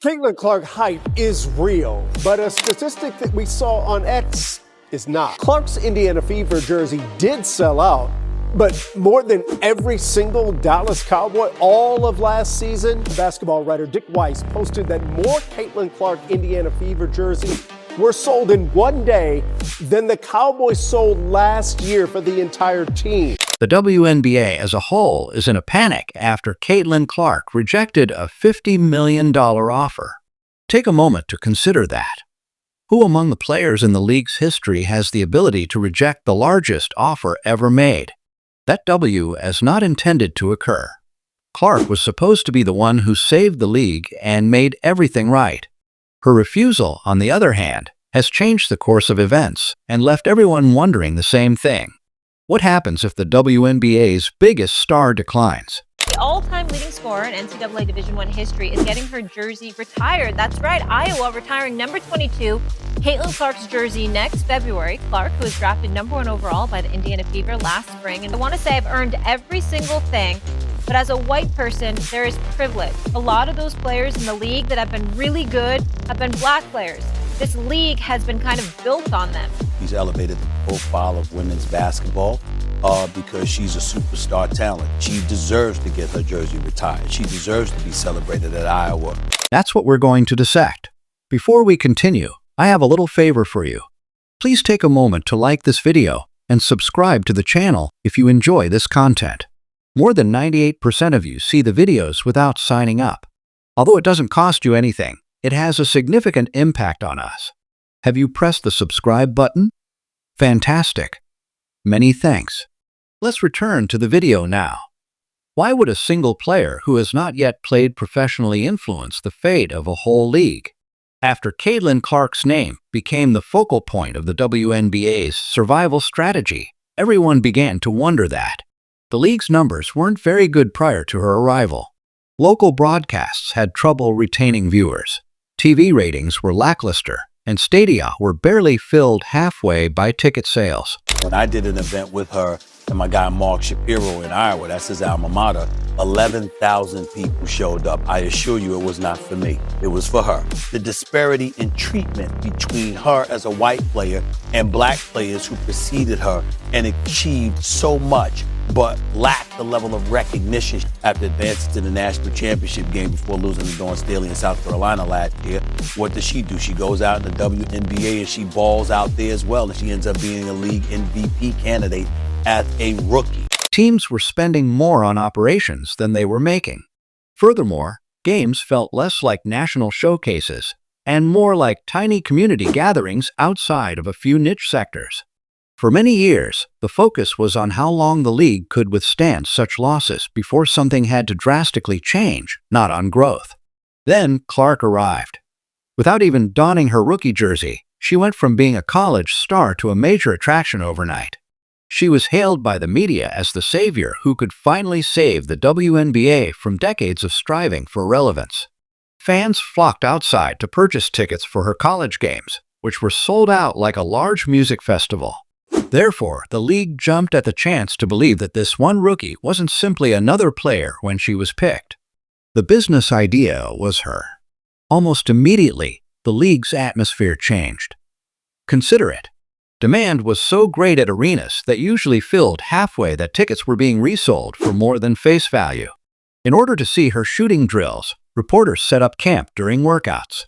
Caitlin Clark hype is real, but a statistic that we saw on X is not. Clark's Indiana Fever jersey did sell out, but more than every single Dallas Cowboy all of last season. Basketball writer Dick Weiss posted that more Caitlin Clark Indiana Fever jerseys were sold in one day than the Cowboys sold last year for the entire team. The WNBA as a whole is in a panic after Caitlin Clark rejected a $50 million offer. Take a moment to consider that. Who among the players in the league's history has the ability to reject the largest offer ever made? That W is not intended to occur. Clark was supposed to be the one who saved the league and made everything right. Her refusal, on the other hand, has changed the course of events and left everyone wondering the same thing. What happens if the WNBA's biggest star declines? The all-time leading scorer in NCAA Division I history is getting her jersey retired. That's right, Iowa retiring number 22, Caitlin Clark's jersey next February. Clark, who was drafted number 1 overall by the Indiana Fever last spring. And I want to say I've earned every single thing, but as a white person, there is privilege. A lot of those players in the league that have been really good have been black players. This league has been kind of built on them. She's elevated the profile of women's basketball because she's a superstar talent. She deserves to get her jersey retired. She deserves to be celebrated at Iowa. That's what we're going to dissect. Before we continue, I have a little favor for you. Please take a moment to like this video and subscribe to the channel if you enjoy this content. More than 98% of you see the videos without signing up. Although it doesn't cost you anything, it has a significant impact on us. Have you pressed the subscribe button? Fantastic. Many thanks. Let's return to the video now. Why would a single player who has not yet played professionally influence the fate of a whole league? After Caitlin Clark's name became the focal point of the WNBA's survival strategy, everyone began to wonder that. The league's numbers weren't very good prior to her arrival. Local broadcasts had trouble retaining viewers. TV ratings were lackluster, and stadia were barely filled halfway by ticket sales. When I did an event with her and my guy Mark Shapiro in Iowa, that's his alma mater, 11,000 people showed up. I assure you it was not for me. It was for her. The disparity in treatment between her as a white player and black players who preceded her and achieved so much but lacked the level of recognition after advancing to the national championship game before losing to Dawn Staley in South Carolina last year. What does she do? She goes out in the WNBA and she balls out there as well, and she ends up being a league MVP candidate as a rookie. Teams were spending more on operations than they were making. Furthermore, games felt less like national showcases and more like tiny community gatherings outside of a few niche sectors. For many years, the focus was on how long the league could withstand such losses before something had to drastically change, not on growth. Then Clark arrived. Without even donning her rookie jersey, she went from being a college star to a major attraction overnight. She was hailed by the media as the savior who could finally save the WNBA from decades of striving for relevance. Fans flocked outside to purchase tickets for her college games, which were sold out like a large music festival. Therefore, the league jumped at the chance to believe that this one rookie wasn't simply another player when she was picked. The business idea was her. Almost immediately, the league's atmosphere changed. Consider it. Demand was so great at arenas that usually filled halfway that tickets were being resold for more than face value. In order to see her shooting drills, reporters set up camp during workouts.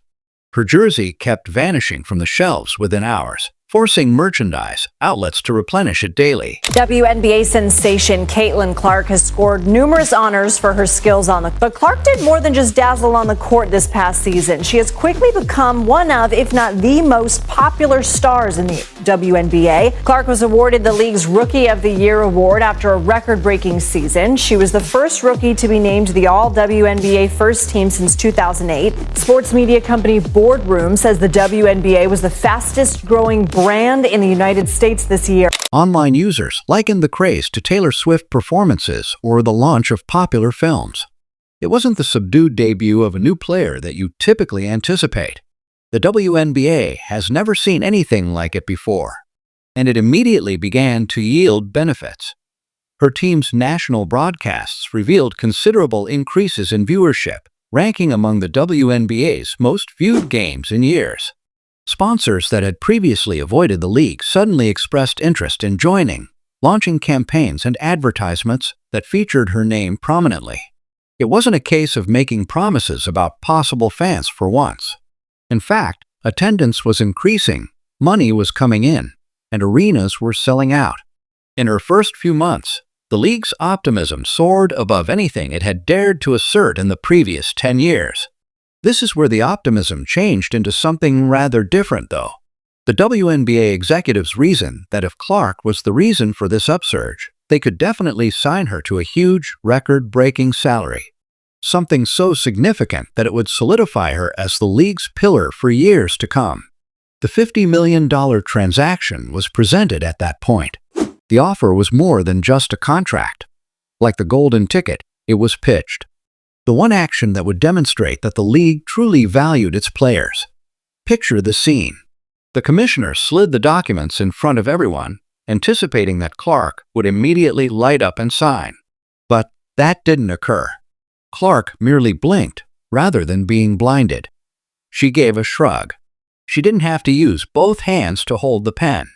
Her jersey kept vanishing from the shelves within hours, forcing merchandise outlets to replenish it daily. WNBA sensation Caitlin Clark has scored numerous honors for her skills on the court. But Clark did more than just dazzle on the court this past season. She has quickly become one of, if not the most popular stars in the WNBA. Clark was awarded the league's Rookie of the Year award after a record-breaking season. She was the first rookie to be named the All-WNBA first team since 2008. Sports media company Boardroom says the WNBA was the fastest-growing brand in the United States this year. Online users likened the craze to Taylor Swift performances or the launch of popular films. It wasn't the subdued debut of a new player that you typically anticipate. The WNBA has never seen anything like it before, and it immediately began to yield benefits. Her team's national broadcasts revealed considerable increases in viewership, ranking among the WNBA's most viewed games in years. Sponsors that had previously avoided the league suddenly expressed interest in joining, launching campaigns and advertisements that featured her name prominently. It wasn't a case of making promises about possible fans for once. In fact, attendance was increasing, money was coming in, and arenas were selling out. In her first few months, the league's optimism soared above anything it had dared to assert in the previous 10 years. This is where the optimism changed into something rather different, though. The WNBA executives reasoned that if Clark was the reason for this upsurge, they could definitely sign her to a huge, record-breaking salary. Something so significant that it would solidify her as the league's pillar for years to come. The $50 million transaction was presented at that point. The offer was more than just a contract. Like the golden ticket, it was pitched. The one action that would demonstrate that the league truly valued its players. Picture the scene. The commissioner slid the documents in front of everyone, anticipating that Clark would immediately light up and sign. But that didn't occur. Clark merely blinked, rather than being blinded. She gave a shrug. She didn't have to use both hands to hold the pen.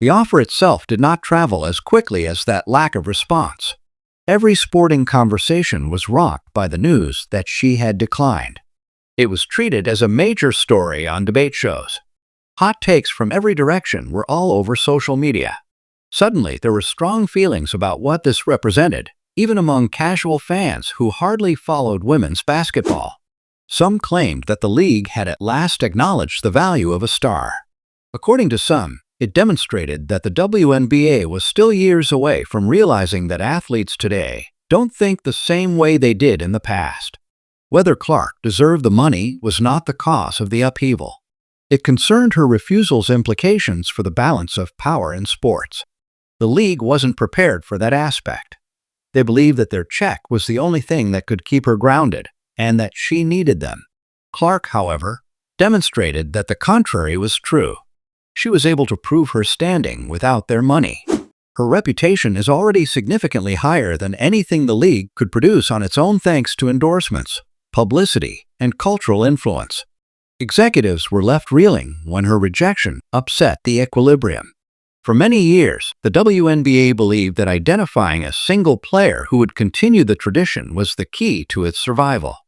The offer itself did not travel as quickly as that lack of response. Every sporting conversation was rocked by the news that she had declined. It was treated as a major story on debate shows. Hot takes from every direction were all over social media. Suddenly, there were strong feelings about what this represented, even among casual fans who hardly followed women's basketball. Some claimed that the league had at last acknowledged the value of a star. According to some, it demonstrated that the WNBA was still years away from realizing that athletes today don't think the same way they did in the past. Whether Clark deserved the money was not the cause of the upheaval. It concerned her refusals' implications for the balance of power in sports. The league wasn't prepared for that aspect. They believed that their check was the only thing that could keep her grounded, and that she needed them. Clark, however, demonstrated that the contrary was true. She was able to prove her standing without their money. Her reputation is already significantly higher than anything the league could produce on its own thanks to endorsements, publicity, and cultural influence. Executives were left reeling when her rejection upset the equilibrium. For many years, the WNBA believed that identifying a single player who would continue the tradition was the key to its survival.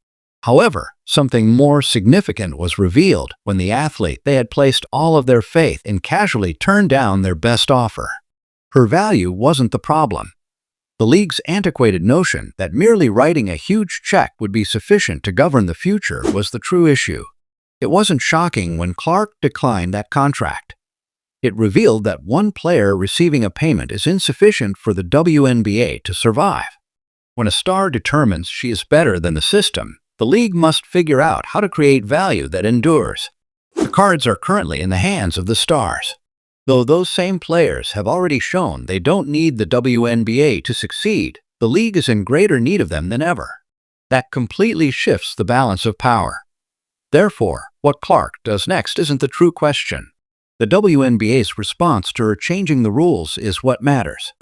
However, something more significant was revealed when the athlete they had placed all of their faith in casually turned down their best offer. Her value wasn't the problem. The league's antiquated notion that merely writing a huge check would be sufficient to govern the future was the true issue. It wasn't shocking when Clark declined that contract. It revealed that one player receiving a payment is insufficient for the WNBA to survive. When a star determines she is better than the system, the league must figure out how to create value that endures. The cards are currently in the hands of the stars. Though those same players have already shown they don't need the WNBA to succeed, the league is in greater need of them than ever. That completely shifts the balance of power. Therefore, what Clark does next isn't the true question. The WNBA's response to her changing the rules is what matters.